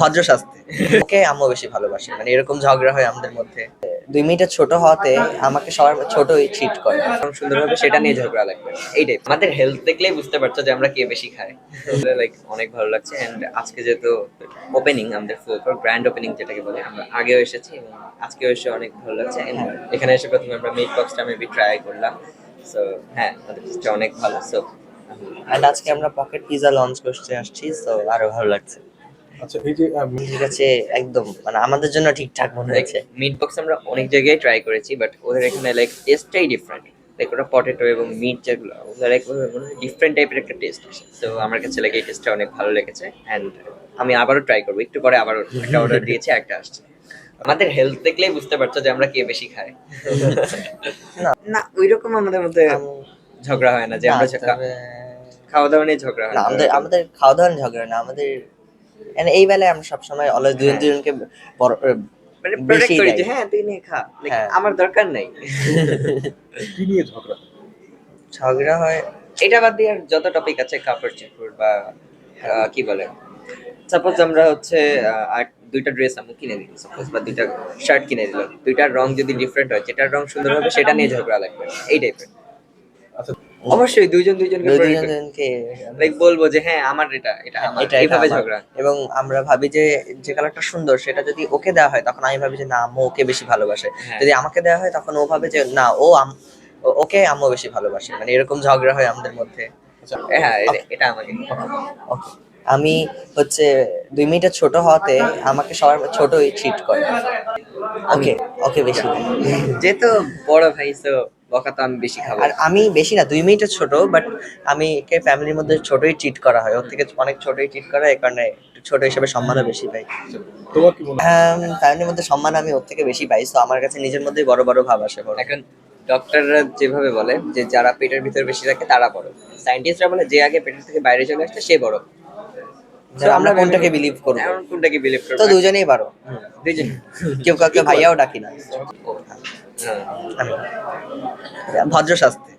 ভদ্র শাস্তি। ওকে আম্মু বেশি ভালোবাসে, মানে এরকম ঝগড়া হয় আমাদের মধ্যে। 2 মিটার ছোট হওয়াতে আমাকে সবার ছোটই ট্রিট করে, এবং সুন্দরভাবে সেটা নিয়ে ঝগড়া লাগবে। এইটাই আমাদের হেলথ দেখলেই বুঝতে পারছো যে আমরা কে বেশি খাই। লাইক অনেক ভালো লাগছে। এন্ড আজকে যেহেতু ওপেনিং, আমাদের ফুল গ্র্যান্ড ওপেনিং যেটাকে বলে, আমরা আগেও এসেছি এবং আজকেও এসে অনেক ভালো লাগছে। And এখানে এসে প্রথমে আমরা মিট বক্সটা মেবি ট্রাই করলাম। সো হ্যাঁ, আমাদের টেস্টটা অনেক ভালো। সো এন্ড আজকে আমরা পকেট পিজা লঞ্চ করতে আসছি, সো আরো ভালো লাগছে। আচ্ছা, এই যে ঠিক আছে, একদম মানে আমাদের জন্য ঠিকঠাক মনে হয়েছে। মিট বক্স আমরা অনেক জায়গায় ট্রাই করেছি, বাট ওদের এখানে লাইক টেস্টটাই ডিফারেন্ট। লাইক ওরা পটেটো এবং মিট যেগুলো, ওদের লাইক ডিফারেন্ট টাইপের একটা টেস্ট আসে। তো আমার কাছে লাগে এই টেস্টটা অনেক ভালো লেগেছে। অ্যান্ড আমি আবারও ট্রাই করবো, একটু পরে আবারও একটা অর্ডার দিয়েছি, একটা আসছে। আমাদের হেলথ দেখলেই বুঝতে পারছো যে আমরা কে বেশি খাই। না ওইরকম আমাদের মধ্যে ঝগড়া হয় না যে আমরা খাওয়া দাওয়া নিয়ে ঝগড়া হয় না, না। আমাদের আমাদের খাওয়া দাওয়ার ঝগড়া না, আমাদের মানে এই বেলায় আমরা সবসময় অলওয়েজ দুজন দুজনকে মানে প্রোটেক্ট বেশি করি দেয়। যে হ্যাঁ তুই নিয়ে খা, Like, হ্যাঁ। আমার দরকার নাই। কি নিয়ে ঝগড়া? ঝগড়া হয় এটা বাদ দিয়ে আর যত টপিক আছে, কাপড় চোপড় বা কি বলে, সাপোজ আমরা হচ্ছে আর দুইটা ড্রেস আমি কিনে দিই সাপোজ, বা দুইটা শার্ট কিনে দিলাম, দুইটার রং যদি ডিফারেন্ট হয়, যেটার রং সুন্দর হবে সেটা নিয়ে ঝগড়া লাগবে, এই টাইপের। আচ্ছা, অবশ্যই দুইজন দুইজনকে দুজনকে লাইক বলবো যে হ্যাঁ আমার এটা এটা আমার, এটা এইভাবে আমার। ঝগড়া। এবং আমরা ভাবি যে যে কালারটা সুন্দর সেটা যদি ওকে দেওয়া হয়, তখন আমি ভাবি যে না, আম্মু ওকে বেশি ভালোবাসে। হ্যাঁ। যদি আমাকে দেওয়া হয়, তখন ও ভাবে যে না, ওকে আম্মু বেশি ভালোবাসে, মানে এরকম ঝগড়া হয় আমাদের মধ্যে। আচ্ছা, হ্যাঁ এটা আমাকে ওকে, আমি হচ্ছে 2 মিটার ছোট হওয়াতে আমাকে সবার ছোটই ট্রিট করে। ওকে, ওকে বেশি। যেহেতু বড় ভাই, তো বকা তো আমি বেশি খাবো। আর আমি বেশি না, 2 মিটার ছোট, বাট আমি কে ফ্যামিলির মধ্যে ছোটই ট্রিট করা হয়, ওর থেকে অনেক ছোটই ট্রিট করা হয়, এই কারণে একটু ছোট হিসেবে সম্মানও বেশি পাই। তোমার কি মনে হয়? হ্যাঁ, ফ্যামিলির মধ্যে সম্মান আমি ওর থেকে বেশি পাই, তো আমার কাছে নিজের মধ্যেই বড় বড় ভাব আসে। এখন ডক্টররা যেভাবে বলে যে যারা পেটের ভিতর বেশি থাকে তারা বড়, সায়েন্টিস্টরা বলে যে আগে পেটের থেকে বাইরে চলে আসছে সে বড়। তো আমরা কোনটাকে বিলিভ করবো? এখন কোনটাকে বিলিভ করব? তো দুজনেই পারো, দুইজন। কেউ কাউকে ভাইয়াও ডাকি না। হ্যাঁ। আমি ভদ্র শাস্তি।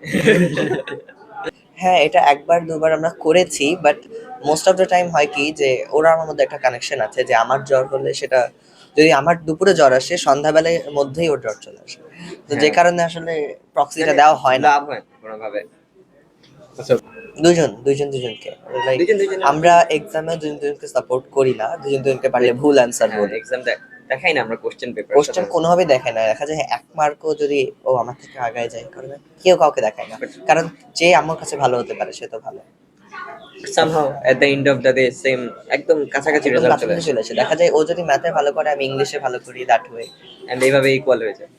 হ্যাঁ, এটা একবার দুবার আমরা করেছি, but most of the time হয় কি যে ওরা আমার মধ্যে একটা কানেকশন আছে, যে আমার জ্বর হলে সেটা, যদি আমার দুপুরে জ্বর আসে, সন্ধ্যাবেলার মধ্যেই ওর জ্বর চলে আসে, তো যে কারণে আসলে প্রক্সিটা দেওয়া হয় না। লাভ হয় না কোনোভাবে। আচ্ছা, দুজনকে Like, দুজন দুজন আমরা এক্সামে দুজন দুজনকে সাপোর্ট করি না, দুজন দুজনকে পারলে ভুল অ্যান্সার বলি। এক্সাম দেখাই না আমরা কোশ্চেন পেপার। কোশ্চেন কোনোভাবে দেখায় না, দেখা যায় 1 মার্কও যদি ও আমার থেকে আগায় যায়, কারণ কেউ কাউকে দেখায় না, কারণ যে আমার কাছে ভালো হতে পারে সে তো ভালো। somehow at the end of the day same, একদম কাছাকাছি একদম রেজাল্ট কাছাকাছি চলে আসে, দেখা যায় ও যদি ম্যাথে ভালো করে, আমি ইংলিশে ভালো করি, দ্যাট ওয়ে। এন্ড এইভাবে ইকুয়াল হয়ে যায়,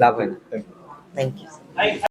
লাভ হয় না। Thank you.